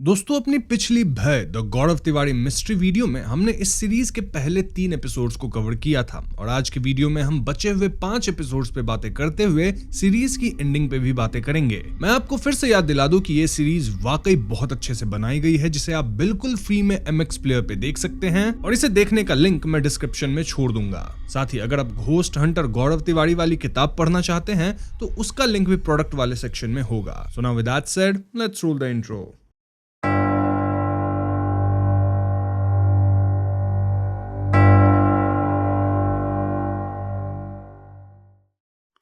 दोस्तों, अपनी पिछली भय the Gaurav Tiwari mystery video में हमने इस सीरीज के पहले 3 एपिसोड्स को कवर किया था और आज के वीडियो में हम बचे हुए 5 एपिसोड्स पे बातें करते हुए सीरीज की एंडिंग पे भी बातें करेंगे। मैं आपको फिर से याद दिला दूं कि ये सीरीज वाकई बहुत अच्छे से बनाई गई है, जिसे आप बिल्कुल फ्री में MX प्लेयर पे देख सकते हैं और इसे देखने का लिंक मैं डिस्क्रिप्शन में छोड़ दूंगा। साथ ही अगर आप घोस्ट हंटर गौरव तिवारी वाली किताब पढ़ना चाहते हैं तो उसका लिंक भी प्रोडक्ट वाले सेक्शन में होगा। So now with that said, let's roll the intro.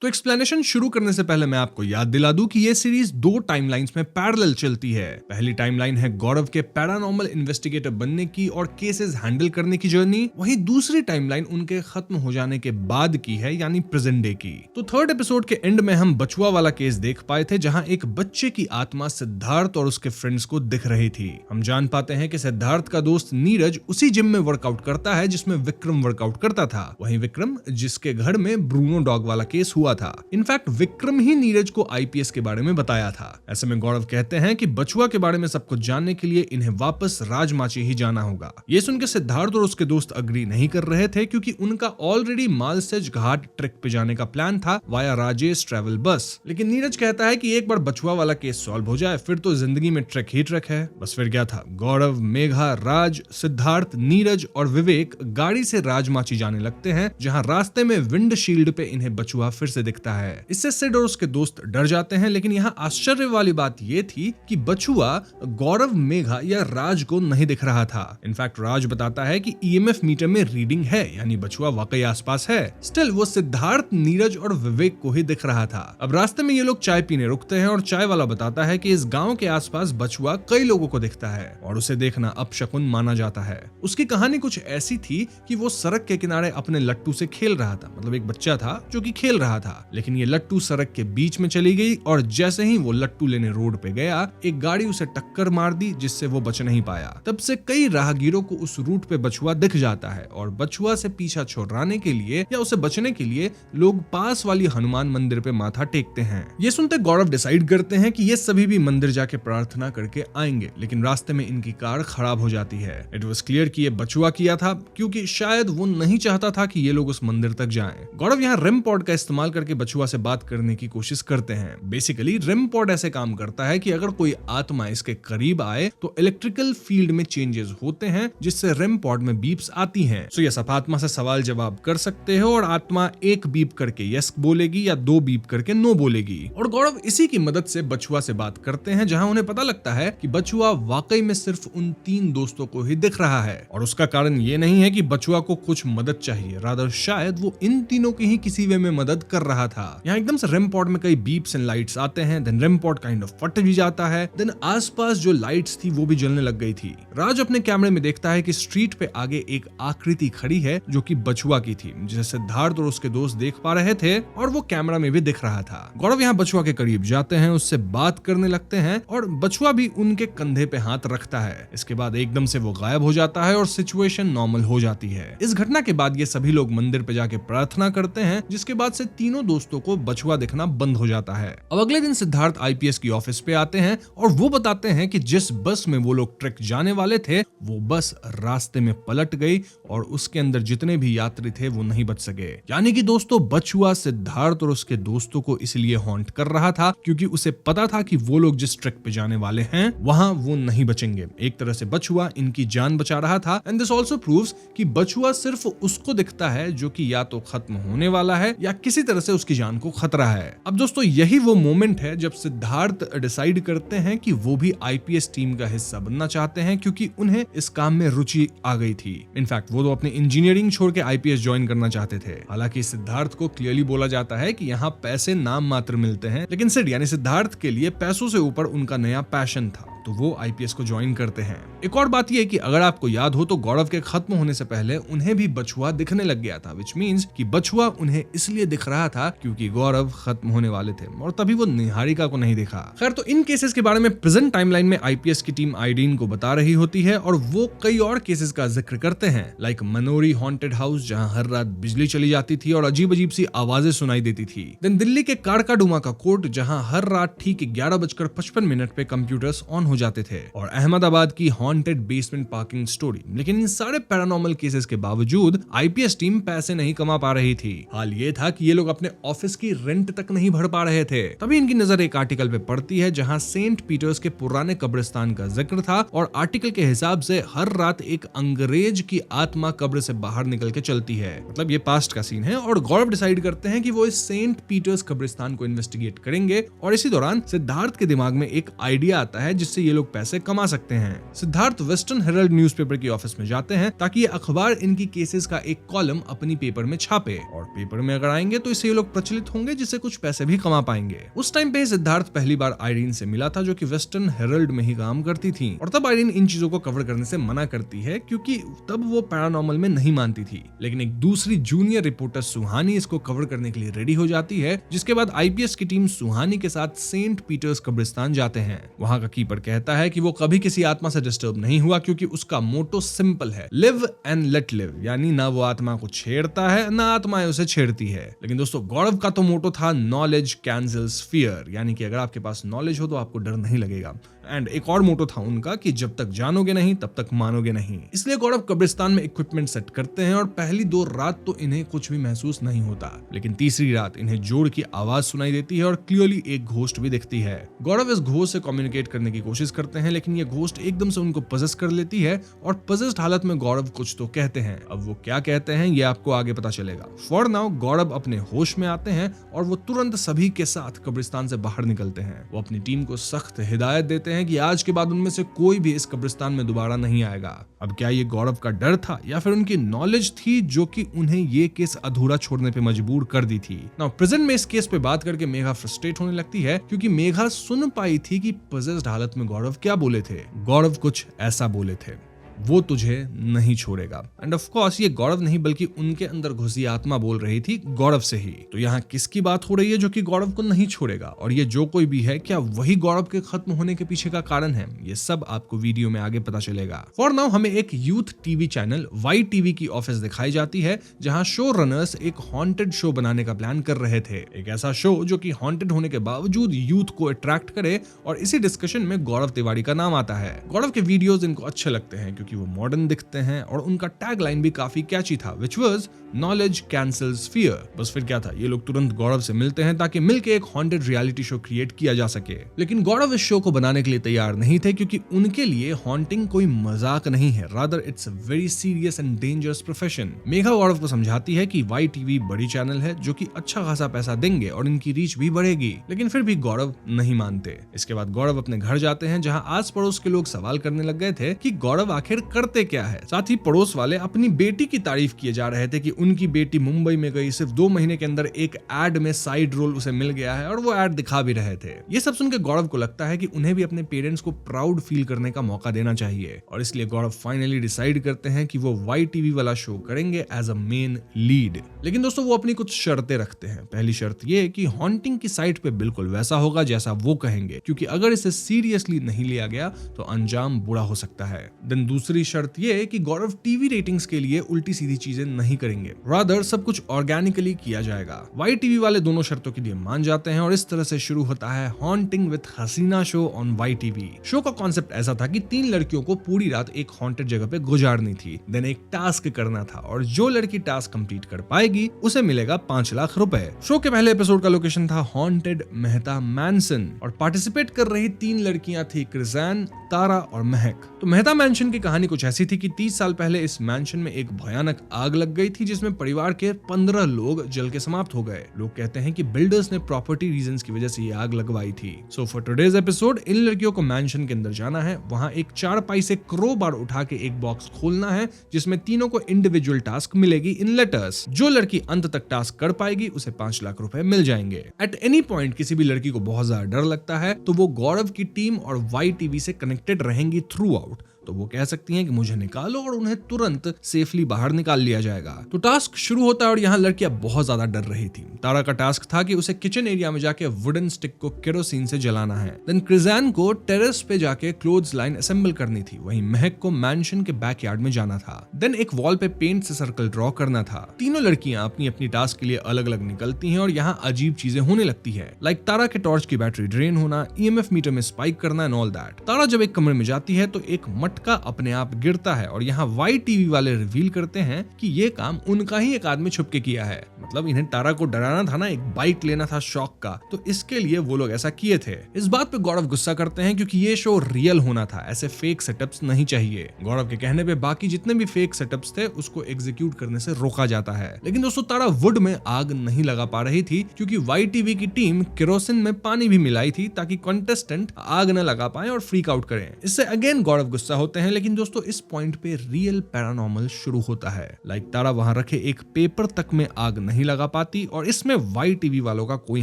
तो एक्सप्लेनेशन शुरू करने से पहले मैं आपको याद दिला दूं कि ये सीरीज 2 टाइमलाइंस में पैरेलल चलती है। पहली टाइमलाइन है गौरव के पैरानॉर्मल इन्वेस्टिगेटर बनने की और केसेस हैंडल करने की जर्नी, वहीं दूसरी टाइमलाइन उनके खत्म हो जाने के बाद की है, यानी प्रेजेंट डे की। तो थर्ड एपिसोड के एंड में हम बचुआ वाला केस देख पाए थे, जहां एक बच्चे की आत्मा सिद्धार्थ और उसके फ्रेंड्स को दिख रही थी। हम जान पाते हैं कि सिद्धार्थ का दोस्त नीरज उसी जिम में वर्कआउट करता है जिसमें विक्रम वर्कआउट करता था, वहीं विक्रम जिसके घर में ब्रूनो डॉग वाला केस हुआ था। इनफैक्ट विक्रम ही नीरज को IPS के बारे में बताया था। ऐसे में गौरव कहते हैं कि बचुआ के बारे में सब कुछ जानने के लिए इन्हें वापस राजमाची ही जाना होगा। ये सुनकर सिद्धार्थ और उसके दोस्त अग्री नहीं कर रहे थे, क्योंकि उनका ऑलरेडी मालसेज घाट ट्रिक पे जाने का प्लान था वाया राजेश ट्रैवल बस। लेकिन नीरज कहता है कि एक बार बचुआ वाला केस सॉल्व हो जाए फिर तो जिंदगी में ट्रिक ही ट्रिक है। बस फिर क्या था, गौरव, मेघा, राज, सिद्धार्थ, नीरज और विवेक गाड़ी से राजमाची जाने लगते हैं, जहां रास्ते में विंडशील्ड पे इन्हें बचुआ फिर से दिखता है। इससे सिड और उसके दोस्त डर जाते हैं, लेकिन यहाँ आश्चर्य वाली बात ये थी कि बचुआ गौरव, मेघा या राज को नहीं दिख रहा था। इनफैक्ट राज बताता है कि EMF मीटर में रीडिंग है, यानी बचुआ वाकई आसपास है। स्टिल वो सिद्धार्थ, नीरज और विवेक को ही दिख रहा था। अब रास्ते में ये लोग चाय पीने रुकते हैं और चाय वाला बताता है कि इस गांव के आसपास बचुआ कई लोगों को दिखता है और उसे देखना अपशकुन माना जाता है। उसकी कहानी कुछ ऐसी थी कि वो सड़क के किनारे अपने लट्टू से खेल रहा था, मतलब एक बच्चा था जो कि खेल रहा था, लेकिन ये लट्टू सड़क के बीच में चली गई और जैसे ही वो लट्टू लेने रोड पे गया, एक गाड़ी उसे टक्कर मार दी, जिससे वो बच नहीं पाया। तब से कई राहगीरों को उस रूट पे बचुआ दिख जाता है और बचुआ से पीछा छुड़ाने के लिए या उसे बचने के लिए लोग पास वाली हनुमान मंदिर पे माथा टेकते हैं। ये सुनते गौरव डिसाइड करते हैं कि ये सभी भी मंदिर जाके प्रार्थना करके आएंगे, लेकिन रास्ते में इनकी कार खराब हो जाती है। इट वाज क्लियर कि ये बचुआ किया था, क्योंकि शायद वो नहीं चाहता था कि ये लोग उस मंदिर तक जाएं। गौरव यहाँ रिम पॉड का इस्तेमाल करके बचुआ से बात करने की कोशिश करते हैं। बेसिकली रिम पॉड ऐसे काम करता है कि अगर कोई आत्मा इसके करीब आए तो इलेक्ट्रिकल फील्ड में चेंजेस होते हैं, जिससे रिम पॉड में बीप्स आती हैं। सो यस, आप आत्मा से सवाल जवाब कर सकते हो और आत्मा 1 बीप करके यस बोलेगी या 2 बीप करके नो बोलेगी। और गौरव इसी की मदद से बचुआ से बात करते हैं, जहां उन्हें पता लगता है कि बचुआ वाकई में सिर्फ उन 3 दोस्तों को ही दिख रहा है और उसका कारण ये नहीं है कि बचुआ को कुछ मदद चाहिए, रादर शायद वो इन तीनों की ही किसी वे में मदद कर रहा था। यहाँ एकदम से रिम पॉड में कई बीप्स एंड लाइट्स आते हैं, then rim pod kind of फट भी जाता है, देन आसपास जो लाइट्स थी वो भी जलने लग गई थी। राज अपने कैमरे में देखता है कि स्ट्रीट पे आगे एक आकृति खड़ी है जो कि बचुआ की थी, जिसे सिद्धार्थ और उसके दोस्त देख पा रहे थे और वो कैमरा में भी दिख रहा था। गौरव यहाँ बचुआ के करीब जाते हैं, उससे बात करने लगते हैं और बचुआ भी उनके कंधे पे हाथ रखता है। इसके बाद एकदम से वो गायब हो जाता है और सिचुएशन नॉर्मल हो जाती है। इस घटना के बाद ये सभी लोग मंदिर पे जाके प्रार्थना करते हैं, जिसके बाद से तीनों दोस्तों को बचुआ दिखना बंद हो जाता है। अब अगले दिन सिद्धार्थ IPS की ऑफिस पे आते हैं और वो बताते हैं कि जिस बस में वो लोग ट्रिक जाने वाले थे वो बस रास्ते में पलट गई और उसके अंदर जितने भी यात्री थे वो नहीं बच सके। यानी कि दोस्तों, बचुआ सिद्धार्थ और उसके दोस्तों को इसलिए हॉन्ट कर रहा था क्योंकि उसे पता था कि वो लोग जिस ट्रिक पे जाने वाले हैं वहां वो नहीं बचेंगे। एक तरह से बचुआ इनकी जान बचा रहा था। एंड दिस ऑल्सो प्रूव्स कि बचुआ सिर्फ उसको दिखता है जो कि या तो खत्म होने वाला है या किसी तरह से उसकी जान को खतरा है। अब दोस्तों, यही वो मोमेंट है जब सिद्धार्थ डिसाइड करते हैं कि वो भी IPS टीम का हिस्सा बनना चाहते हैं, क्योंकि उन्हें इस काम में रुचि आ गई थी। इनफैक्ट वो तो अपने इंजीनियरिंग छोड़ के IPS ज्वाइन करना चाहते थे। हालांकि सिद्धार्थ को क्लियरली बोला जाता है कि यहाँ पैसे नाम मात्र मिलते हैं, लेकिन सिड यानी सिद्धार्थ के लिए पैसों से ऊपर उनका नया पैशन था, तो वो IPS को ज्वाइन करते हैं। एक और बात यह कि अगर आपको याद हो तो गौरव के खत्म होने से पहले उन्हें भी बचुआ दिखने लग गया था, विच मींस कि बचुआ उन्हें इसलिए दिख रहा था क्योंकि गौरव खत्म होने वाले थे और तभी वो निहारिका को नहीं देखा। खैर, तो इन केसेस के बारे में प्रेजेंट टाइमलाइन में IPS की टीम आइडीन को बता रही होती है और वो कई और केसेस का जिक्र करते हैं, लाइक मनोरी हॉन्टेड हाउस जहां हर रात बिजली चली जाती थी और अजीब अजीब सी आवाजें सुनाई देती थी। देन दिल्ली के काड़काडुमा का कोर्ट जहां हर रात ठीक 11:55 पे कंप्यूटर्स ऑन हो जाते थे, और अहमदाबाद की हॉन्टेड बेसमेंट पार्किंग स्टोरी। लेकिन इन सारे पैरानॉर्मल केसेस के बावजूद आईपीएस टीम पैसे नहीं कमा पा रही थी। हाल ये था कि ये लोग अपने ऑफिस की रेंट तक नहीं भर पा रहे थे। तभी इनकी नजर एक आर्टिकल पे पड़ती है जहां सेंट पीटर्स के पुराने कब्रिस्तान का जिक्र था, और आर्टिकल के हिसाब से हर रात एक अंग्रेज की आत्मा कब्र से बाहर निकल के चलती है। मतलब ये पास्ट का सीन है, और गौरव डिसाइड करते हैं कि वो इस सेंट पीटर्स कब्रिस्तान को इन्वेस्टिगेट करेंगे। और इसी दौरान सिद्धार्थ के दिमाग में एक आइडिया आता है जिससे ये लोग पैसे कमा सकते हैं। सिद्धार्थ वेस्टर्न हेराल्ड न्यूज़पेपर की ऑफिस में जाते हैं ताकि ये अखबार इनकी केसेस का एक कॉलम अपनी पेपर में छापे, और पेपर में अगर आएंगे तो इससे ये लोग प्रचलित होंगे, जिससे कुछ पैसे भी कमा पाएंगे। उस टाइम पे सिद्धार्थ पहली बार आयरीन से मिला था, जो कि वेस्टर्न हेराल्ड में ही काम करती थी, और तब आयरीन इन चीजों को कवर करने से मना करती है क्योंकि तब वो पैरानॉर्मल में नहीं मानती थी। लेकिन एक दूसरी जूनियर रिपोर्टर सुहानी इसको कवर करने के लिए रेडी हो जाती है, जिसके बाद आईपीएस की टीम सुहानी के साथ सेंट पीटर्स कब्रिस्तान जाते हैं। वहां का कीपर कहता है कि वो कभी किसी आत्मा से डिस्टर्ब नहीं हुआ क्योंकि उसका मोटो सिंपल है, लिव एंड लेट लिव, यानी ना वो आत्मा को छेड़ता है ना आत्माएं उसे छेड़ती है। लेकिन दोस्तों गौरव का तो मोटो था नॉलेज कैंसल्स फियर, यानी कि अगर आपके पास नॉलेज हो तो आपको डर नहीं लगेगा। एंड एक और मोटो था उनका कि जब तक जानोगे नहीं तब तक मानोगे नहीं। इसलिए गौरव कब्रिस्तान में इक्विपमेंट सेट करते हैं, और पहली 2 रात तो इन्हें कुछ भी महसूस नहीं होता, लेकिन तीसरी रात इन्हें जोड़ की आवाज सुनाई देती है और क्लियरली एक घोस्ट भी दिखती है। गौरव इस घोस्ट से कम्युनिकेट करने की कोशिश करते हैं, लेकिन ये घोस्ट एकदम से उनको पजेस कर लेती है, और पजेस्ड हालत में गौरव कुछ तो कहते हैं। अब वो क्या कहते हैं ये आपको आगे पता चलेगा। फॉर नाउ गौरव अपने होश में आते हैं और वो तुरंत सभी के साथ कब्रिस्तान से बाहर निकलते हैं। वो अपनी टीम को सख्त हिदायत देते हैं कि आज के बाद उनमें से कोई भी इस कब्रिस्तान में दोबारा नहीं आएगा। अब क्या ये गौरव का डर था या फिर उनकी नॉलेज थी जो कि उन्हें ये केस अधूरा छोड़ने पे मजबूर कर दी थी। नाउ प्रेजेंट में इस केस पे बात करके मेघा फ्रस्ट्रेट होने लगती है क्योंकि मेघा सुन पाई थी कि पजेस्ड हालत में गौरव क्या बोले थे। गौरव कुछ ऐसा बोले थे, वो तुझे नहीं छोड़ेगा। एंड ऑफ कोर्स ये गौरव नहीं बल्कि उनके अंदर घुसी आत्मा बोल रही थी गौरव से ही। तो यहाँ किसकी बात हो रही है जो कि गौरव को नहीं छोड़ेगा, और ये जो कोई भी है क्या वही गौरव के खत्म होने के पीछे का कारण है? ये सब आपको वीडियो में आगे पता चलेगा। फॉर नाउ हमें एक youth TV channel Y TV की ऑफिस दिखाई जाती है जहाँ शो रनर्स एक हॉन्टेड शो बनाने का प्लान कर रहे थे। एक ऐसा शो जो कि हॉन्टेड होने के बावजूद यूथ को अट्रैक्ट करे, और इसी डिस्कशन में गौरव तिवारी का नाम आता है। गौरव के वीडियोस इनको अच्छे लगते हैं क्योंकि वो मॉडर्न दिखते हैं, और उनका टैग लाइन भी काफी कैची था, which was knowledge cancels fear। बस फिर क्या था, ये लोग तुरंत गौरव से मिलते हैं ताकि मिलके एक हॉन्टेड रियलिटी शो क्रिएट किया जा सके। लेकिन गौरव इस शो को बनाने के लिए तैयार नहीं थे क्योंकि उनके लिए हॉन्टिंग कोई मजाक नहीं है, rather it's a very serious and dangerous profession. Megha Gaurav को समझाती है कि वाई टीवी बड़ी चैनल है जो कि अच्छा खासा पैसा देंगे और इनकी रीच भी बढ़ेगी, लेकिन फिर भी गौरव नहीं मानते। इसके बाद गौरव अपने घर जाते हैं जहां आस पड़ोस के लोग सवाल करने लग गए थे कि गौरव आखिर करते क्या है। साथ ही पड़ोस वाले अपनी बेटी की तारीफ किए जा रहे थे कि उनकी बेटी मुंबई में गई, सिर्फ 2 महीने के अंदर एक एड में साइड रोल उसे मिल गया है, और वो एड दिखा भी रहे थे। ये सब सुनकर गौरव को लगता है कि उन्हें भी अपने पेरेंट्स को प्राउड फील करने का मौका देना चाहिए, और इसलिए गौरव फाइनली डिसाइड करते हैं कि वो वाई टीवी वाला शो करेंगे एज अ मेन लीड। लेकिन दोस्तों वो अपनी कुछ शर्तें रखते हैं। पहली शर्त ये कि हॉन्टिंग की साइट पे बिल्कुल वैसा होगा जैसा वो कहेंगे, क्योंकि अगर इसे सीरियसली नहीं लिया गया तो अंजाम बुरा हो सकता है। देन दूसरी शर्त ये कि गौरव टीवी रेटिंग्स के लिए उल्टी सीधी चीजें नहीं करेंगे, रादर सब कुछ ऑर्गेनिकली किया जाएगा। वाई टीवी वाले दोनों शर्तों के लिए मान जाते हैं, और इस तरह से शुरू होता है haunting with Haseena show on Y TV. Show का कॉन्सेप्ट ऐसा था कि 3 लड़कियों को पूरी रात एक हॉन्टेड जगह पे गुजारनी थी, देन एक टास्क करना था, और जो लड़की टास्क कंप्लीट कर पाएगी उसे मिलेगा 5 लाख रुपए। शो के पहले एपिसोड का लोकेशन था हॉन्टेड मेहता मैंसन, और पार्टिसिपेट कर रही 3 लड़कियां थी क्रिजैन, तारा और महक। तो मेहता मैंशन की कहानी कुछ ऐसी थी कि 30 साल पहले इस मैंशन में एक भयानक आग लग गई थी जिसमें परिवार के 15 लोग जल के समाप्त हो गए। लोग कहते हैं कि बिल्डर्स ने प्रॉपर्टी रीजंस की वजह से ये आग लगवाई थी। So for today's episode in लड़कियों को मैंशन के अंदर जाना है, वहां एक 4 पाई से क्रोबार उठा के एक बॉक्स खोलना है जिसमें तीनों को इंडिविजुअल टास्क मिलेगी इन लेटर्स। जो लड़की अंत तक टास्क कर पाएगी उसे 5 लाख रुपए मिल जाएंगे। एट एनी पॉइंट किसी भी लड़की को बहुत ज्यादा डर लगता है तो वो गौरव की टीम और वाई टीवी से कनेक्टेड रहेंगी थ्रू आउट। तो तो वो कह सकती हैं कि मुझे निकालो और उन्हें तुरंत सेफली बाहर निकाल लिया जाएगा। तो टास्क शुरू होता है और यहाँ लड़कियां बहुत ज्यादा डर रही थी। तारा का टास्क था कि उसे किचन एरिया में जाके वुडन स्टिक को केरोसिन से जलाना है। देन क्रिज़ैन को टेरेस पे जाके क्लोथ्स लाइन असेंबल करनी थी। वहीं महक को मैंशन के बैकयार्ड में जाना था। देन एक वॉल पे पेंट से सर्कल ड्रॉ करना था। तीनों लड़कियां अपनी अपनी टास्क के लिए अलग अलग निकलती हैं और यहाँ अजीब चीजें होने लगती है, लाइक तारा के टॉर्च की बैटरी ड्रेन होना, ईएमएफ मीटर में स्पाइक करना एंड ऑल दैट। तारा जब एक कमरे में जाती है तो एक मटका अपने आप गिरता है और यहाँ वाइट टीवी वाले रिवील करते हैं कि ये काम उनका ही एक आदमी छुप के किया है। मतलब इन्हें तारा को डराना था ना, एक बाइट लेना था शॉक का, तो इसके लिए वो लोग ऐसा किए थे। इस बात पे गौरव गुस्सा करते हैं क्योंकि ये शो रियल होना था, ऐसे फेक सेटअप्स नहीं चाहिए। गौरव के कहने पे बाकी जितने भी फेक सेटअप्स थे उसको एग्जीक्यूट करने से रोका जाता है। लेकिन दोस्तों तारा वुड में आग नहीं लगा पा रही थी क्योंकि वाइट टीवी की टीम केरोसिन में पानी भी मिलाई थी ताकि कंटेस्टेंट आग न लगा पाए और फ्रीक आउट करें। इससे अगेन गौरव गुस्सा होते हैं, लेकिन दोस्तों इस पॉइंट पे रियल पैरानॉर्मल शुरू होता है। लाइक तारा वहां रखे एक पेपर तक में आग नहीं लगा पाती और इसमें वाइट टीवी वालों का कोई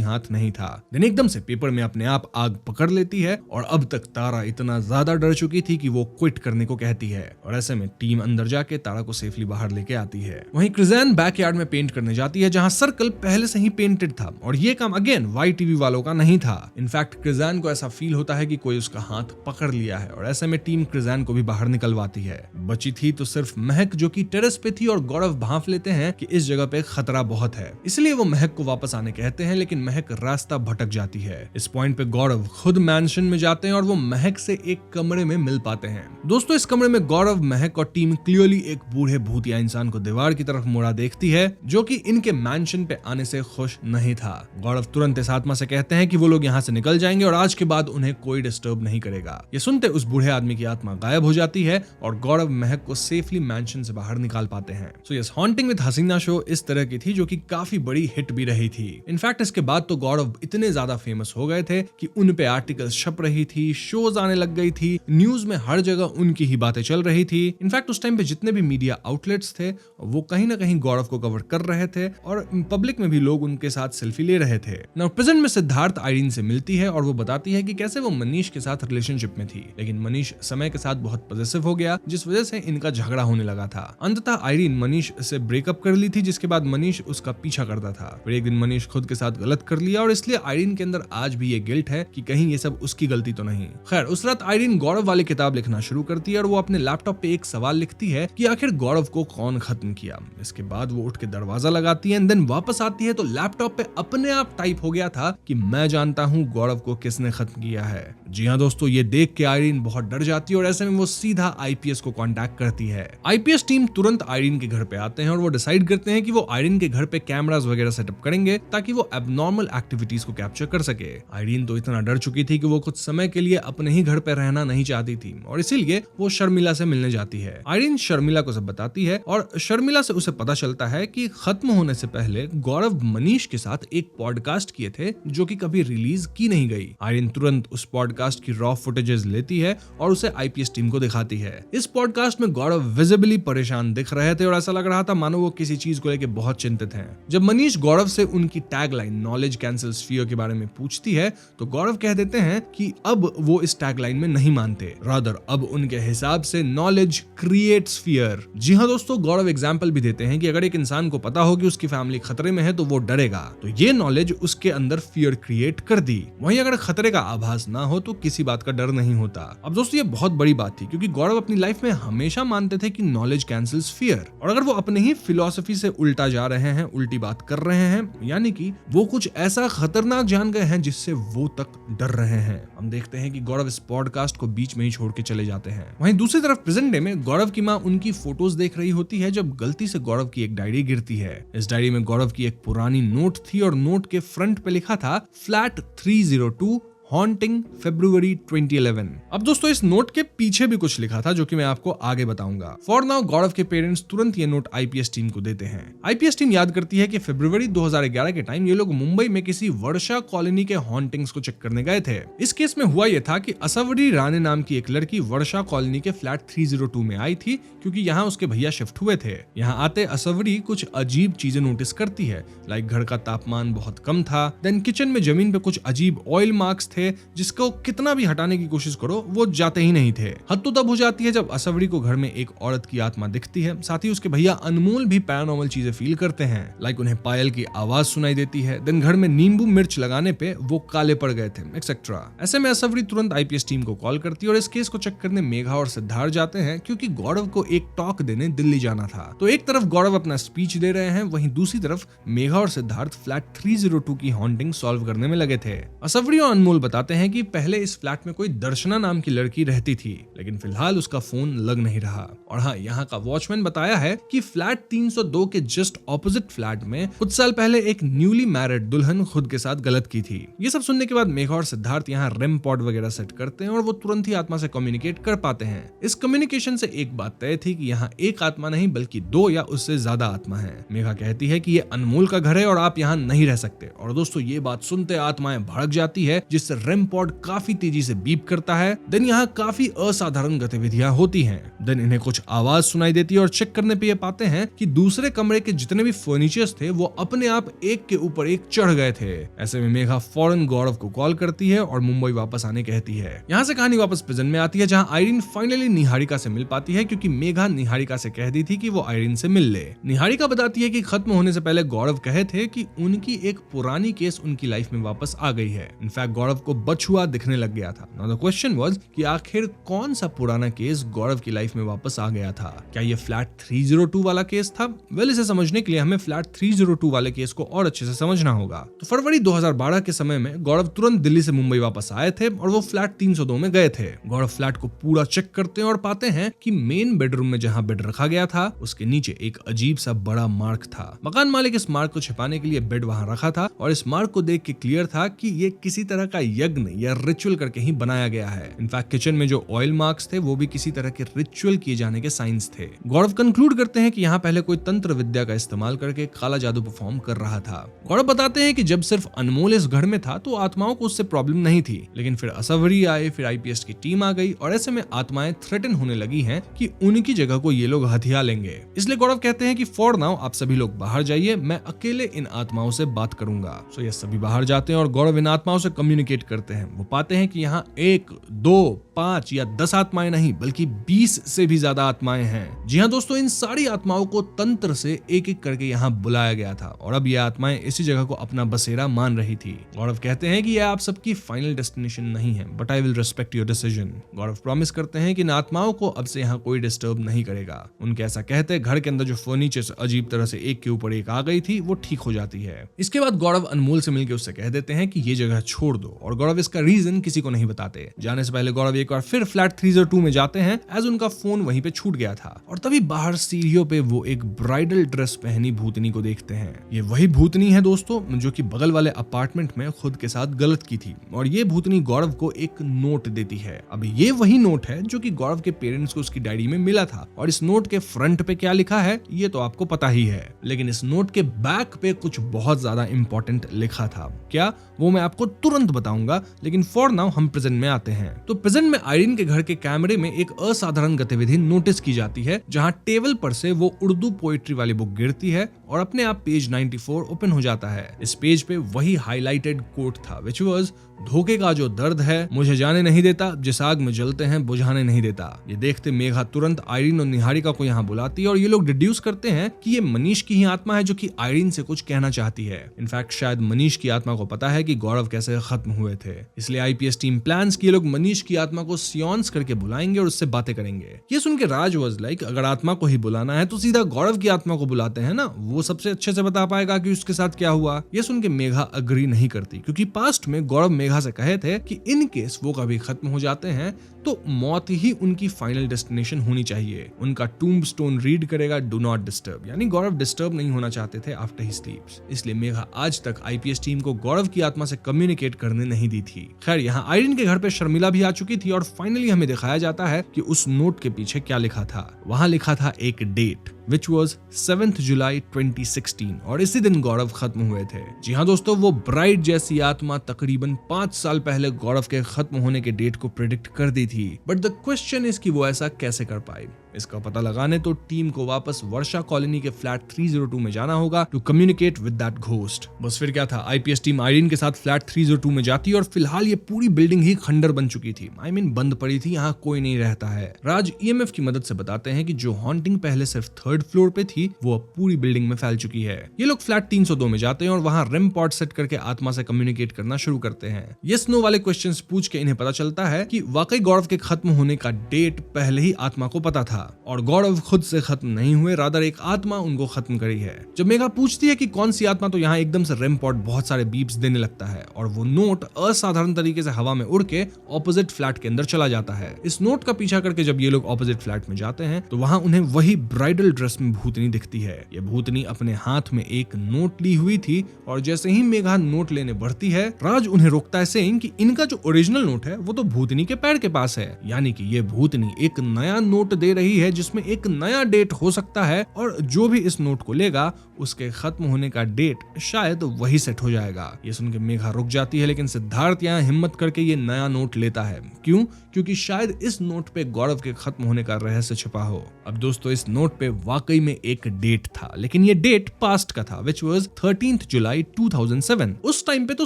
हाथ नहीं था। देन एकदम से पेपर में अपने आप आग पकड़ लेती है और अब तक तारा इतना ज्यादा डर चुकी थी कि वो क्विट करने को कहती है और ऐसे में टीम अंदर जाके तारा को सेफली बाहर लेके आती है। वहीं क्रिज़ैन बैकयार्ड में पेंट करने जाती है जहां सर्कल पहले से ही पेंटेड था और ये काम अगेन वाइट टीवी वालों का नहीं था। इनफैक्ट क्रिज़ैन को ऐसा फील होता है कि कोई उसका हाथ पकड़ लिया है और ऐसे में टीम क्रिज़ैन को भी बाहर निकलवाती है। बची थी तो सिर्फ महक जो कि टेरेस पे थी और गौरव भांफ लेते हैं कि इस जगह पे खतरा बहुत है, इसलिए वो महक को वापस आने कहते हैं, लेकिन महक रास्ता भटक जाती है। इस पॉइंट पे गौरव खुद मैंशन में जाते हैं और वो महक से एक कमरे में मिल पाते हैं। दोस्तों इस कमरे में गौरव, महक और टीम क्लियरली एक बूढ़े भूतिया इंसान को दीवार की तरफ मुड़ा देखती है जो कि इनके मैंशन पे आने से खुश नहीं था। गौरव तुरंत इस आत्मा से कहते हैं कि वो लोग यहाँ से निकल जाएंगे और आज के बाद उन्हें कोई डिस्टर्ब नहीं करेगा। ये सुनते उस बूढ़े आदमी की आत्मा गायब हो जाती है और गौरव महक को सेफली मैंशन से बाहर निकाल पाते हैं। So yes, haunting with Haseena show इस तरह की थी जो कि काफी बड़ी हिट भी रही थी। इनफैक्ट इसके बाद तो गौरव इतने ज्यादा फेमस हो गए थे कि उन पे आर्टिकल्स छप रही थी, शोज आने लग गई थी, न्यूज में हर जगह उनकी ही बातें चल रही थी। इनफैक्ट उस टाइम पे जितने भी मीडिया आउटलेट्स थे वो कहीं ना कहीं गौरव को कवर कर रहे थे और पब्लिक में भी लोग उनके साथ सेल्फी ले रहे थे। नाउ प्रेजेंट में सिद्धार्थ आयरीन से मिलती है और वो बताती है कि कैसे वो मनीष के साथ रिलेशनशिप में थी, लेकिन मनीष समय के साथ बहुत पॉसेसिव हो गया जिस वजह से इनका झगड़ा होने लगा था। अंततः आयरीन मनीष से ब्रेकअप कर ली थी, जिसके बाद मनीष उसका पीछा करता था। फिर एक दिन मनीष खुद के साथ गलत कर लिया और इसलिए आयरीन के अंदर आज भी ये गिल्ट है कि कहीं ये सब उसकी गलती तो नहीं। खैर उस रात आयरीन गौरव वाली किताब लिखना शुरू करती है और वो अपने लैपटॉप पे एक सवाल लिखती है कि आखिर गौरव को कौन खत्म किया। इसके बाद वो उठ के दरवाजा लगाती है, देन वापस आती है तो लैपटॉप पे अपने आप टाइप हो गया था कि मैं जानता हूँ गौरव को किसने खत्म किया है। जी हाँ दोस्तों, ये देख के आयरीन बहुत डर जाती है और ऐसे में वो सीधा आईपीएस को कांटेक्ट करती है। आईपीएस टीम तुरंत आयरीन के घर पे आते हैं और वो डिसाइड करते हैं कि वो आयरीन के घर पे कैमरास वगैरह सेटअप करेंगे ताकि वो एबनॉर्मल एक्टिविटीज को कैप्चर कर सके। आयरीन तो इतना डर चुकी थी कि वो कुछ समय के लिए अपने ही घर पे रहना नहीं चाहती थी और इसीलिए वो शर्मिला से मिलने जाती है। आयरीन शर्मिला को सब बताती है और शर्मिला से उसे पता चलता है कि खत्म होने से पहले गौरव मनीष के साथ एक पॉडकास्ट किए थे जो कि कभी रिलीज की नहीं गई। आयरीन तुरंत उस पॉडकास्ट की रॉ फुटेजेस लेती है और उसे आईपीएस टीम को दिखाती है। इस पॉडकास्ट में गौरव विजिबली परेशान दिख रहे थे और ऐसा लग रहा था मानो वो किसी चीज को लेकर बहुत चिंतित हैं। जब मनीष गौरव से उनकी टैगलाइन नॉलेज कैंसल्स फियर के बारे में पूछती है तो गौरव कह देते हैं कि अब वो इस टैगलाइन में नहीं मानते, रादर अब उनके हिसाब से नॉलेज क्रिएट्स फियर। जी हाँ दोस्तों, गौरव एग्जाम्पल भी देते हैं कि अगर एक इंसान को पता हो कि उसकी फैमिली खतरे में है तो वो डरेगा, तो ये नॉलेज उसके अंदर फियर क्रिएट कर दी। वहीं अगर खतरे का आभास ना हो तो किसी बात का डर नहीं होता। अब दोस्तों ये बहुत बड़ी बात थी क्योंकि गौरव अपनी लाइफ में हमेशा मानते थे कि नॉलेज कैंसल्स फियर, और अगर वो अपने ही फिलॉसफी से उल्टा जा रहे हैं, उल्टी बात कर रहे हैं, यानी कि वो कुछ ऐसा खतरनाक जान गए हैं जिससे वो तक डर रहे हैं। हम देखते हैं कि गौरव इस पॉडकास्ट को बीच में ही छोड़ के चले जाते हैं। वहीं दूसरी तरफ प्रेजेंट डे में गौरव की माँ उनकी फोटोज देख रही होती है जब गलती से गौरव की एक डायरी गिरती है। इस डायरी में गौरव की एक पुरानी नोट थी और नोट के फ्रंट पे लिखा था फ्लैट 302 हॉन्टिंग फरवरी 2011। अब दोस्तों इस नोट के पीछे भी कुछ लिखा था जो कि मैं आपको आगे बताऊंगा। फॉर नाउ गौरव के पेरेंट्स तुरंत ये नोट आईपीएस टीम को देते हैं। आईपीएस टीम याद करती है कि फरवरी 2011 के टाइम ये लोग मुंबई में किसी वर्षा कॉलोनी के हॉन्टिंग्स को चेक करने गए थे। इस केस में हुआ यह था कि असवरी राणे नाम की एक लड़की वर्षा कॉलोनी के फ्लैट 302 में आई थी क्योंकि यहाँ उसके भैया शिफ्ट हुए थे। यहाँ आते असवरी कुछ अजीब चीजें नोटिस करती है, लाइक घर का तापमान बहुत कम था, देन किचन में जमीन पे कुछ अजीब ऑयल मार्क्स थे थे जिसको कितना भी हटाने की कोशिश करो वो जाते ही नहीं थे। हद तो तब हो जाती है जब असवरी को घर में एक औरत की आत्मा दिखती है, साथ ही उसके भैया अनमोल भी पैरानॉर्मल चीजें फील करते हैं, लाइक उन्हें पायल की आवाज सुनाई देती है, देन घर में नींबू मिर्च लगाने पे वो काले पड़ गए थे, एक्सेट्रा। ऐसे में असवरी तुरंत आईपीएस टीम को कॉल करती है और इस केस को चेक करने मेघा और सिद्धार्थ जाते हैं क्योंकि गौरव को एक टॉक देने दिल्ली जाना था। तो एक तरफ गौरव अपना स्पीच दे रहे हैं, वहीं दूसरी तरफ मेघा और सिद्धार्थ फ्लैट 302 की हॉन्टिंग सॉल्व करने में लगे थे। असवरी और अनमोल बताते हैं कि पहले इस फ्लैट में कोई दर्शना नाम की लड़की रहती थी, लेकिन फिलहाल उसका फोन लग नहीं रहा। और हाँ, यहाँ का वॉचमैन बताया है कि फ्लैट 302 के जस्ट ऑपोजिट फ्लैट में कुछ साल पहले एक न्यूली मैरिड दुल्हन खुद के साथ गलत की थी। ये सब सुनने के बाद मेघा और सिद्धार्थ यहाँ रेम पॉड वगैरह सेट करते हैं और वो तुरंत ही आत्मा से कम्युनिकेट कर पाते हैं। इस कम्युनिकेशन से एक बात तय थी कि यहाँ एक आत्मा नहीं बल्कि 2 या उससे ज्यादा आत्मा है। मेघा कहती है कि ये अनमोल का घर है और आप यहाँ नहीं रह सकते। और दोस्तों, ये बात सुनते आत्माएं भड़क जाती है, जिससे रेम पॉड काफी तेजी से बीप करता है। देन यहाँ काफी असाधारण गतिविधियां होती हैं। देन इन्हें कुछ आवाज सुनाई देती है और चेक करने पे ये पाते हैं कि दूसरे कमरे के जितने भी फर्नीचर्स थे वो अपने आप एक के ऊपर एक चढ़ गए थे। ऐसे में मेघा फौरन गौरव को कॉल करती है और मुंबई वापस आने कहती है। यहाँ से कहानी वापस प्रेजेंट में आती है, जहाँ आयरीन फाइनली निहारिका से मिल पाती है क्योंकि मेघा निहारिका से कह दी थी कि वो आयरीन से मिल ले। निहारिका बताती है कि खत्म होने से पहले गौरव कहे थे कि उनकी एक पुरानी केस उनकी लाइफ में वापस आ गई है। इनफैक्ट गौरव को बछुआ दिखने लग गया था। नाउ द क्वेश्चन वाज कि आखिर कौन सा पुराना केस गौरव की लाइफ में वापस आ गया था? क्या ये फ्लैट 302 वाला केस था? वेल, इसे समझने के लिए हमें फ्लैट 302 वाले केस को और अच्छे से समझना होगा। तो फरवरी 2012 के समय में गौरव तुरंत दिल्ली से मुंबई वापस आए थे और वो फ्लैट 302 में गए थे। गौरव फ्लैट को पूरा चेक करते हैं और पाते हैं कि मेन बेडरूम में जहां बेड रखा गया था उसके नीचे एक अजीब सा बड़ा मार्क था। मकान मालिक इस मार्क को छिपाने के लिए बेड वहां रखा था और इस मार्क को देख के क्लियर था कि ये किसी तरह का यज्ञ या रिचुअल करके ही बनाया गया है। इनफैक्ट किचन में जो ऑयल मार्क्स थे वो भी किसी तरह के रिचुअल किए जाने के साइंस थे। गौरव कंक्लूड करते हैं कि यहाँ पहले कोई तंत्र विद्या का इस्तेमाल करके काला जादू परफॉर्म कर रहा था। गौरव बताते हैं कि जब सिर्फ अनमोल इस घर में था तो आत्माओं को उससे प्रॉब्लम नहीं थी, लेकिन फिर असवरी आए, फिर आईपीएस की टीम आ गई और ऐसे में आत्माएं थ्रेटन होने लगी हैं कि उनकी जगह को ये लोग हथिया लेंगे। इसलिए गौरव कहते हैं कि फॉर नाउ आप सभी लोग बाहर जाइए, मैं अकेले इन आत्माओं से बात करूंगा। सो ये सभी बाहर जाते हैं और गौरव इन आत्माओं से कम्युनिकेट करते हैं। वो पाते हैं कि यहाँ 1, 2, 5 या 10 आत्माएं नहीं बल्कि 20 से भी ज्यादा आत्माएं हैं। जी हाँ दोस्तों, इन सारी आत्माओं को तंत्र से एक एक करके यहाँ बुलाया गया था और अब ये आत्माएं इसी जगह को अपना बसेरा मान रही थी। गौरव कहते हैं कि यह आप सबकी फाइनल डेस्टिनेशन नहीं है, but I will respect your decision. Gaurav promise करते हैं कि इन आत्माओं को अब से यहाँ कोई डिस्टर्ब नहीं करेगा। उनके ऐसा कहते घर के अंदर जो फर्नीचर अजीब तरह से एक के ऊपर एक आ गई थी वो ठीक हो जाती है। इसके बाद गौरव अनमोल से मिलकर उससे कह देते हैं कि ये जगह छोड़ दो और गौरव इसका रीजन किसी को नहीं बताते। जाने से पहले गौरव एक बार फिर फ्लैट 302 में जाते हैं एज उनका फोन वहीं पे छूट गया था और तभी बाहर सीढ़ियों पे वो एक ब्राइडल ड्रेस पहनी भूतनी को देखते हैं। ये वही भूतनी है दोस्तों जो कि बगल वाले अपार्टमेंट में खुद के साथ गलत की थी और ये भूतनी गौरव को एक नोट देती है। अब ये वही नोट है जो कि गौरव के पेरेंट्स को उसकी डायरी में मिला था और इस नोट के फ्रंट पे क्या लिखा है ये तो आपको पता ही है, लेकिन इस नोट के बैक पे कुछ बहुत ज्यादा इंपॉर्टेंट लिखा था। क्या, वो मैं आपको तुरंत बताऊंगा, लेकिन फॉर नाउ हम प्रेजेंट में आते हैं। तो प्रेजेंट में आयरीन के घर के कैमरे में एक असाधारण गतिविधि नोटिस की जाती है, जहां टेबल पर से वो उर्दू पोएट्री वाली बुक गिरती है और अपने आप पेज 94 ओपन हो जाता है। इस पेज पे वही हाईलाइटेड कोट था विच वाज धोखे का जो दर्द है मुझे जाने नहीं देता, जिस आग में जलते हैं बुझाने नहीं देता। ये देखते मेघा तुरंत आयरीन और निहारिका को यहाँ बुलाती है और ये लोग डिड्यूस करते हैं कि ये मनीष की ही आत्मा है जो कि आयरीन से कुछ कहना चाहती है। इनफैक्ट शायद मनीष की आत्मा को पता है कि गौरव कैसे खत्म हुए थे, इसलिए आईपीएस टीम प्लान्स कि ये लोग मनीष की आत्मा को सियोन्स करके बुलाएंगे और उससे बातें करेंगे। ये सुन के राज वाज लाइक, अगर आत्मा को ही बुलाना है तो सीधा गौरव की आत्मा को बुलाते हैं ना, वो सबसे अच्छे से बता पाएगा कि उसके साथ क्या हुआ। ये सुन के मेघा अग्री नहीं करती क्योंकि पास्ट में गौरव मेघा से कहे थे कि इन केस वो कभी खत्म हो जाते हैं तो मौत ही उनकी फाइनल डेस्टिनेशन होनी चाहिए। उनका टूम्बस्टोन रीड करेगा डू नॉट डिस्टर्ब, यानी गौरव डिस्टर्ब नहीं होना चाहते थे आफ्टर ही स्लीप्स। इसलिए मेघा आज तक आईपीएस टीम को गौरव की आत्मा से कम्युनिकेट करने नहीं दी थी। खैर, यहाँ आयरीन के घर पे शर्मिला भी आ चुकी थी और फाइनली हमें दिखाया जाता है कि उस नोट के पीछे क्या लिखा था। वहां लिखा था एक डेट विच वॉज 7 जुलाई 2016 और इसी दिन गौरव खत्म हुए थे। जी हाँ दोस्तों, वो ब्राइड जैसी आत्मा तकरीबन 5 साल पहले गौरव के खत्म होने के डेट को प्रेडिक्ट कर दी थी। बट द क्वेश्चन इज कि वो ऐसा कैसे कर पाई। इसका पता लगाने तो टीम को वापस वर्षा कॉलोनी के फ्लैट 302 में जाना होगा to communicate with that ghost. बस फिर क्या था, आईपीएस टीम आयरीन के साथ फ्लैट 302 में जाती और फिलहाल ये पूरी बिल्डिंग ही खंडर बन चुकी थी। बंद पड़ी थी, यहाँ कोई नहीं रहता है। राज ईएमएफ की मदद से बताते हैं कि जो हॉन्टिंग पहले सिर्फ 3rd फ्लोर पे थी वो अब पूरी बिल्डिंग में फैल चुकी है। ये लोग फ्लैट 302 में जाते हैं और वहाँ रिम पॉड सेट करके आत्मा से कम्युनिकेट करना शुरू करते हैं। यस नो वाले क्वेश्चंस पूछ के इन्हें पता चलता है कि वाकई गौरव के खत्म होने का डेट पहले ही आत्मा को पता था और गौरव खुद से खत्म नहीं हुए, रादर एक आत्मा उनको खत्म करी है। जब मेघा पूछती है कि कौन सी आत्मा, तो यहाँ एकदम से रिम पॉड बहुत सारे बीप्स देने लगता है और वो नोट असाधारण तरीके से हवा में उड़ के ऑपोजिट फ्लैट के अंदर चला जाता है। इस नोट का पीछा करके जब ये लोग ऑपोजिट फ्लैट में जाते हैं तो वहां उन्हें वही ब्राइडल ड्रेस में भूतनी दिखती है। ये भूतनी अपने हाथ में एक नोट ली हुई थी और जैसे ही मेघा नोट लेने बढ़ती है, राज उन्हें रोकता है सेइंग कि इनका जो ओरिजिनल नोट है वो तो भूतनी के पैर के पास है। यानी कि ये भूतनी एक नया नोट दे रही है जिसमें एक नया डेट हो सकता है और जो भी इस नोट को लेगा उसके खत्म होने का डेट शायद वही सेट हो जाएगा। ये सुन के मेघा रुक जाती है, लेकिन सिद्धार्थ यहाँ हिम्मत करके ये नया नोट लेता है। क्यों? क्योंकि शायद इस नोट पे गौरव के खत्म होने का रहस्य छिपा हो। अब दोस्तों, इस नोट पे वाकई में एक डेट था, लेकिन ये डेट पास्ट का था, विच वॉज 13 जुलाई 2007। उस टाइम पे तो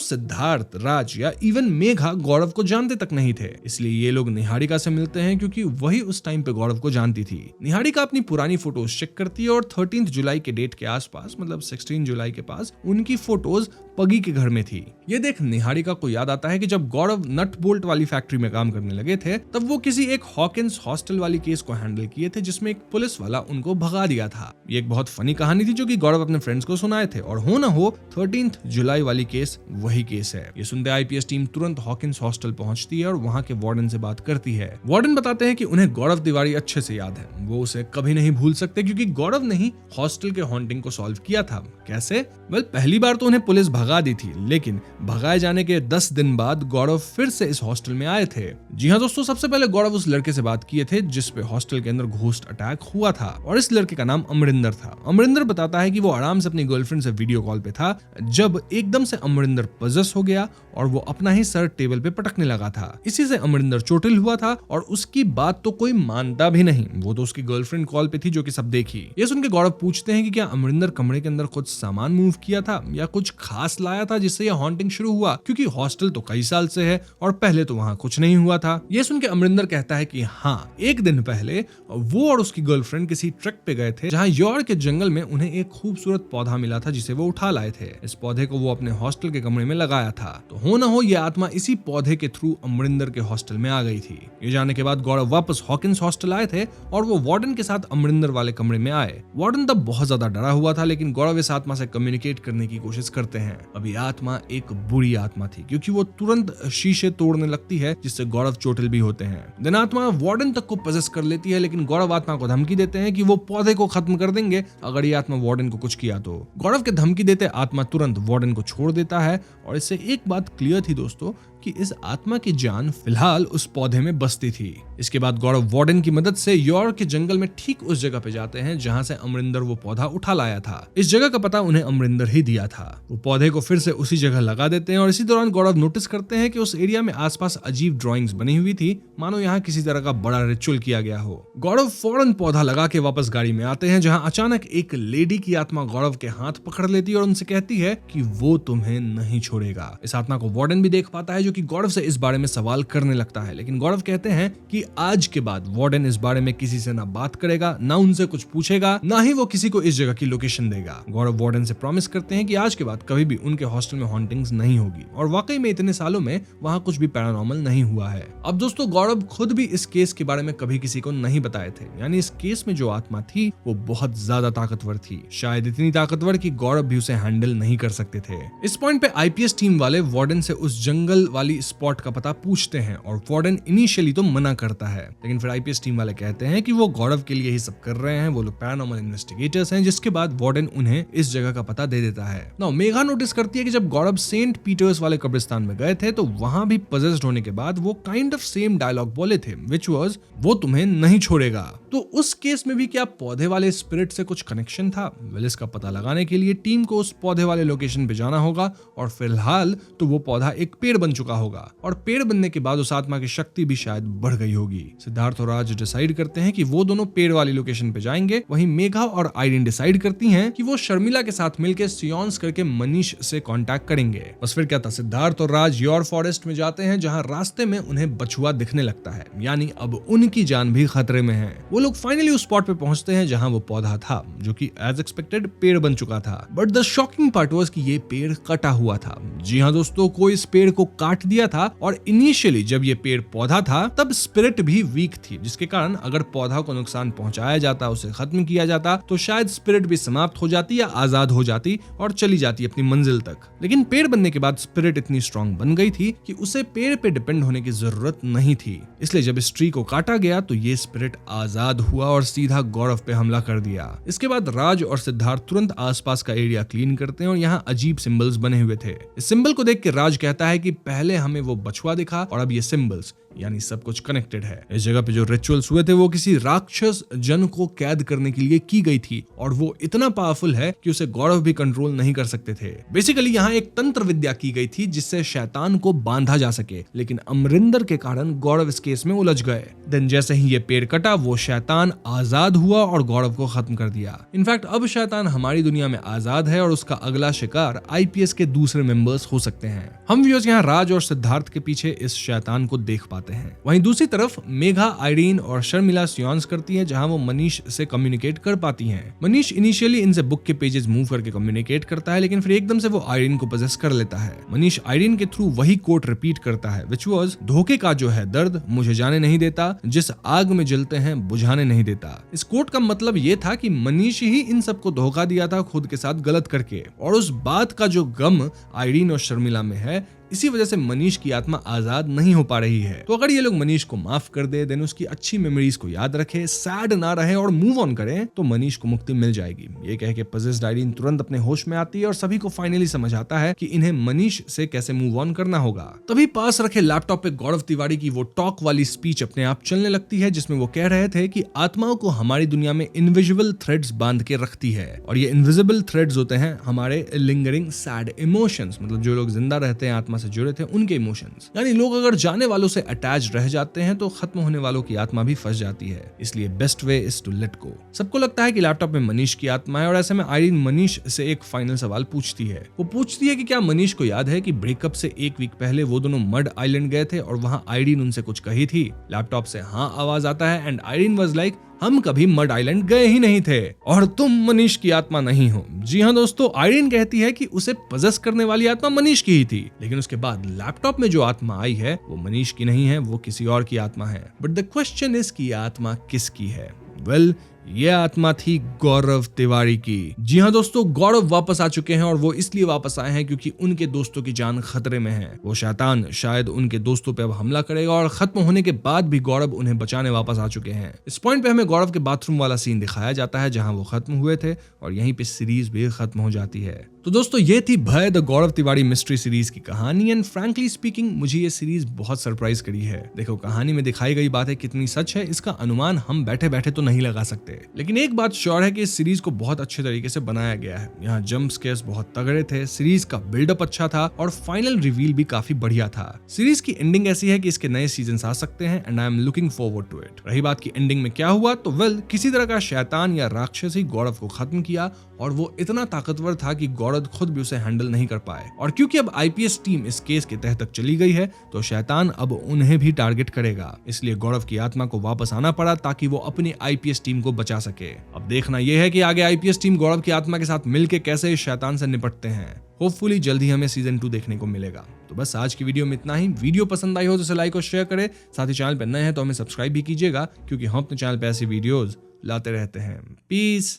सिद्धार्थ, राज या इवन मेघा गौरव को जानते तक नहीं थे, इसलिए ये लोग निहारिका से मिलते हैं क्योंकि वही उस टाइम पे गौरव को जानती थी। निहारिका अपनी पुरानी फोटोज चेक करती है और 13 जुलाई के डेट के आसपास, मतलब 16 जुलाई के पास, उनकी फोटोज पगी के घर में थी। ये देख निहारिका को याद आता है कि जब गौरव नट बोल्ट वाली फैक्ट्री में काम करने लगे थे तब वो किसी एक हॉकिंस हॉस्टल वाली केस को हैंडल किए थे जिसमें एक पुलिस वाला उनको भगा दिया था। ये एक बहुत फनी कहानी थी जो कि गौरव अपने फ्रेंड्स को सुनाए थे और हो ना हो 13 जुलाई वाली केस वही केस है। ये सुनते आईपीएस टीम तुरंत हॉकिंस हॉस्टल पहुंचती है और वहां के वार्डन से बात करती है। वार्डन बताते हैं कि उन्हें गौरव तिवारी अच्छे से याद है, वो उसे कभी नहीं भूल सकते क्योंकि गौरव ने ही हॉस्टल के हॉन्टिंग को सॉल्व किया था। कैसे? पहली बार तो उन्हें पुलिस भगा दी थी, लेकिन भगाए जाने के 10 दिन बाद गौरव फिर से इस हॉस्टल में आए थे। जी हाँ दोस्तों, सबसे पहले गौरव उस लड़के से बात किए थे जिस पे हॉस्टल के अंदर घोस्ट अटैक हुआ था और इस लड़के का नाम अमरिंदर था। अमरिंदर बताता है कि वो आराम से अपनी गर्लफ्रेंड से वीडियो कॉल पे था जब एकदम से अमरिंदर पजेस हो गया और वो अपना ही सर टेबल पे पटकने लगा था। इसी से अमरिंदर चोटिल हुआ था और उसकी बात तो कोई मानता भी नहीं, वो तो उसकी गर्लफ्रेंड कॉल पे थी जो कि सब देखी। ये सुन के गौरव पूछते हैं कि क्या अमरिंदर कमरे के अंदर कुछ सामान मूव किया था या कुछ खास लाया था जिससे यह हॉन्टिंग शुरू हुआ, क्योंकि हॉस्टल तो कई साल से है और पहले तो वहाँ कुछ नहीं हुआ था। ये सुन के अमरिंदर कहता है कि हाँ, एक दिन पहले वो और उसकी गर्लफ्रेंड किसी ट्रक पे गए थे जहाँ यॉर्क के जंगल में उन्हें एक खूबसूरत पौधा मिला था जिसे वो उठा लाए थे। इस पौधे को वो अपने हॉस्टल के कमरे में लगाया था, तो हो न हो ये आत्मा इसी पौधे के थ्रू अमरिंदर के हॉस्टल में आ गई थी। ये जाने के बाद गौरव वापस हॉकिंस हॉस्टल आए थे और वो वार्डन के साथ अमरिंदर वाले कमरे में आए। वार्डन तब बहुत ज्यादा डरा हुआ था, लेकिन गौरव इस आत्मा से कम्युनिकेट करने की कोशिश करते हैं। अब ये आत्मा एक बुरी आत्मा थी क्योंकि वो तुरंत शीशे तोड़ने लगती है जिससे गौरव चोटिल भी होते हैं। दिन आत्मा वार्डन तक को पजेस कर लेती है, लेकिन गौरव आत्मा को धमकी देते हैं कि वो पौधे को खत्म कर देंगे अगर ये आत्मा वार्डन को कुछ किया तो। गौरव के धमकी देते आत्मा तुरंत वार्डन को छोड़ देता है और इससे एक बात क्लियर थी दोस्तों कि इस आत्मा की जान फिलहाल उस पौधे में बसती थी। इसके बाद गौरव वार्डन की मदद से यॉर्क के जंगल में ठीक उस जगह पे जाते हैं जहां से अमरिंदर वो पौधा उठा लाया था। इस जगह का पता उन्हें अमरिंदर ही दिया था। वो पौधे को फिर से उसी जगह लगा देते हैं और इसी दौरान गौरव नोटिस करते हैं कि उस एरिया में आसपास अजीब ड्राइंग्स बनी हुई थी, मानो यहाँ किसी तरह का बड़ा रिचुअल किया गया हो। गौरव फौरन पौधा लगा के वापस गाड़ी में आते हैं जहाँ अचानक एक लेडी की आत्मा गौरव के हाथ पकड़ लेती है और उनसे कहती है कि वो तुम्हें नहीं छोड़ेगा। इस आत्मा को वार्डन भी देख पाता है जो कि गौरव से इस बारे में सवाल करने लगता है, लेकिन गौरव कहते हैं कि आज के बाद वार्डन इस बारे में किसी से ना बात करेगा, ना उनसे कुछ पूछेगा, ना ही वो किसी को इस जगह की लोकेशन देगा। गौरव वार्डन से प्रॉमिस करते हैं कि आज के बाद कभी भी उनके हॉस्टल में हॉन्टिंग्स नहीं होगी और वाकई में इतने सालों में वहां कुछ भी पैरानॉर्मल नहीं हुआ है। अब दोस्तों, गौरव खुद भी इस केस के बारे में कभी किसी को नहीं बताए थे, यानी इस केस में जो आत्मा थी वो बहुत ज्यादा ताकतवर थी, शायद इतनी ताकतवर कि गौरव भी उसे हैंडल नहीं कर सकते थे। इस पॉइंट पे आईपीएस टीम वाले वार्डन से उस जंगल वाली स्पॉट का पता पूछते हैं और वार्डन इनिशियली तो मना करता है, लेकिन फिर आईपीएस टीम वाले कहते हैं कि वो गौरव के लिए ही सब कर रहे हैं, वो लोग पैरानॉर्मल इन्वेस्टिगेटर्स हैं, जिसके बाद वार्डन उन्हें इस जगह का पता दे देता है। नाउ मेघा नोटिस करती है कि जब गौरव सेंट पीटर्स वाले कब्रिस्तान में गए थे तो वहां भी पजेस्ड होने के बाद वो काइंड ऑफ सेम डायलॉग बोले थे, व्हिच वाज वो तुम्हें नहीं छोड़ेगा। तो उस केस में भी क्या पौधे वाले स्पिरिट से कुछ कनेक्शन था? वेल, इसका पता लगाने के लिए टीम को उस पौधे वाले लोकेशन पे जाना होगा और फिलहाल तो वो पौधा एक पेड़ बन चुका होगा और पेड़ बनने के बाद उस आत्मा की शक्ति भी शायद बढ़ गई होगी। सिद्धार्थ और राज डिसाइड करते हैं कि वो दोनों पेड़ वाली लोकेशन पे जाएंगे। वहीं मेघा और आयरिन डिसाइड करती हैं कि वो शर्मिला के साथ मिलकर सियोन्स करके मनीष से कांटेक्ट करेंगे। बस फिर क्या था, सिद्धार्थ और राज योर फॉरेस्ट में जाते हैं जहां रास्ते में उन्हें बछुआ दिखने लगता है, यानी अब उनकी जान भी खतरे में है। वो लोग फाइनली उस स्पॉट पे पहुंचते हैं जहां वो पौधा था जो कि एज एक्सपेक्टेड पेड़ बन चुका था, but the shocking part was कि ये पेड़ कटा हुआ था। जी हाँ दोस्तों, कोई इस पेड़ को काट दिया था और इनिशियली जब ये पेड़ पौधा था तब स्पिरिट भी वीक थी, जिसके कारण अगर पौधा को नुकसान पहुंचाया जाता, उसे खत्म किया जाता तो शायद स्पिरिट भी समाप्त हो जाती या आजाद हो जाती और चली जाती अपनी मंजिल तक। लेकिन पेड़ बनने के बाद स्पिरिट इतनी स्ट्रांग बन गई थी कि उसे पेड़ पे डिपेंड होने की जरूरत नहीं थी, इसलिए जब इस ट्री को काटा गया तो ये स्पिरिट आजाद हुआ और सीधा गौरव पे हमला कर दिया। इसके बाद राज और सिद्धार्थ तुरंत आसपास का एरिया क्लीन करते हैं और यहाँ अजीब सिंबल्स बने हुए थे। इस सिंबल को देख के राज कहता है कि पहले हमें वो बछुआ दिखा और अब ये सिंबल्स, यानी सब कुछ कनेक्टेड है। इस जगह पे जो रिचुअल्स हुए थे वो किसी राक्षस जन को कैद करने के लिए की गई थी और वो इतना पावरफुल है कि उसे गौरव भी कंट्रोल नहीं कर सकते थे। बेसिकली यहाँ एक तंत्र विद्या की गई थी जिससे शैतान को बांधा जा सके, लेकिन अमरिंदर के कारण गौरव इस केस में उलझ गए। देन जैसे ही ये पेड़ कटा वो शैतान आजाद हुआ और गौरव को खत्म कर दिया। इनफैक्ट अब शैतान हमारी दुनिया में आजाद है और उसका अगला शिकार आईपीएस के दूसरे मेंबर्स हो सकते हैं। हम व्यूअर्स यहाँ राज और सिद्धार्थ के पीछे इस शैतान को देख पाते हैं। वहीं दूसरी तरफ मेघा, आयरीन और शर्मिला सियोन्स करती हैं जहां वो मनीष से कम्युनिकेट कर पाती हैं। मनीष इनिशियली इनसे बुक के पेजेस मूव करके कम्युनिकेट करता है, लेकिन फिर एकदम से वो आयरीन को पोजेस कर लेता है। मनीष आयरीन के थ्रू वही कोट रिपीट करता है, व्हिच वाज धोखे का जो है दर्द मुझे जाने नहीं देता, जिस आग में जलते हैं बुझाने नहीं देता। इस कोट का मतलब ये था कि मनीष ही इन सबको धोखा दिया था खुद के साथ गलत करके, और उस बात का जो गम आयरीन और शर्मिला में है, इसी वजह से मनीष की आत्मा आजाद नहीं हो पा रही है। तो अगर ये लोग मनीष को माफ कर दे, देन उसकी अच्छी मेमोरीज को याद रखे, सैड ना रहे और मूव ऑन करें, तो मनीष को मुक्ति मिल जाएगी। ये कह के पजेस्ड आयरीन तुरंत अपने होश में आती है और सभी को फाइनली समझ आता है कि इन्हें मनीष से कैसे मूव ऑन करना होगा। तभी पास रखे लैपटॉप पे गौरव तिवारी की वो टॉक वाली स्पीच अपने आप चलने लगती है, जिसमें वो कह रहे थे कि आत्माओं को हमारी दुनिया में इनविजिबल थ्रेड्स बांध के रखती है, और ये इनविजिबल थ्रेड्स होते हैं हमारे लिंगरिंग सैड इमोशंस, मतलब जो लोग जिंदा रहते हैं, आत्मा से जुड़े थे, उनके इमोशंस। यानी लोग अगर जाने वालों से अटैच रह जाते हैं तो खत्म होने वालों की आत्मा भी फंस जाती है, इसलिए best way is to let go. सबको लगता है कि लैपटॉप में मनीष की आत्मा है, और ऐसे में आयरीन मनीष से एक फाइनल सवाल पूछती है। वो पूछती है कि क्या मनीष को याद है कि ब्रेकअप से एक वीक पहले वो दोनों मड आइलैंड गए थे और वहां आयरीन उनसे कुछ कही थी। लैपटॉप से हाँ आवाज आता है एंड आयरीन वाज लाइक, हम कभी मड आइलैंड गए ही नहीं थे और तुम मनीष की आत्मा नहीं हो। जी हाँ दोस्तों, आयरीन कहती है कि उसे पजेस करने वाली आत्मा मनीष की ही थी, लेकिन उसके बाद लैपटॉप में जो आत्मा आई है वो मनीष की नहीं है, वो किसी और की आत्मा है। बट द क्वेश्चन इज कि आत्मा किसकी है? वेल, ये आत्मा थी गौरव तिवारी की। जी हाँ दोस्तों, गौरव वापस आ चुके हैं और वो इसलिए वापस आए हैं क्योंकि उनके दोस्तों की जान खतरे में है। वो शैतान शायद उनके दोस्तों पे अब हमला करेगा और खत्म होने के बाद भी गौरव उन्हें बचाने वापस आ चुके हैं। इस पॉइंट पे हमें गौरव के बाथरूम वाला सीन दिखाया जाता है जहां वो खत्म हुए थे और यहीं पे सीरीज भी खत्म हो जाती है। तो दोस्तों, ये थी भय the Gaurav Tiwari mystery series की कहानी, एंड फ्रैंकली स्पीकिंग मुझे ये सीरीज बहुत सरप्राइज करी है। देखो, कहानी में दिखाई गई बातें कितनी सच है इसका अनुमान हम बैठे बैठे तो नहीं लगा सकते, लेकिन एक बात श्योर है कि इस सीरीज को बहुत अच्छे तरीके से बनाया गया है। यहाँ जंप स्केयर्स बहुत तगड़े थे, सीरीज का बिल्डअप अच्छा था और फाइनल रिवील भी काफी बढ़िया था। सीरीज की एंडिंग ऐसी है कि इसके नए सीजन आ सकते हैं and I am looking forward to it. रही बात की एंडिंग में क्या हुआ, तो वेल, किसी तरह का शैतान या राक्षस ही गौरव को खत्म किया और वो इतना ताकतवर था कि गौरव खुद भी उसे हैंडल नहीं कर पाए। और क्योंकि अब आईपीएस टीम इस केस के तह तक चली गई है तो शैतान अब उन्हें भी टारगेट करेगा, इसलिए गौरव की आत्मा को वापस आना पड़ा ताकि वो अपनी आईपीएस टीम को बचा सके। अब देखना यह है कि आगे आईपीएस टीम गौरव की आत्मा के साथ मिलकर कैसे इस शैतान से निपटते हैं। होपफुली जल्द ही हमें सीजन 2 देखने को मिलेगा। तो बस आज की वीडियो में इतना ही। वीडियो पसंद आई हो तो इसे लाइक और शेयर करें, साथ ही चैनल पर नए हैं तो हमें सब्सक्राइब भी कीजिएगा क्योंकि हम अपने चैनल पर ऐसी वीडियोस लाते रहते हैं। पीस।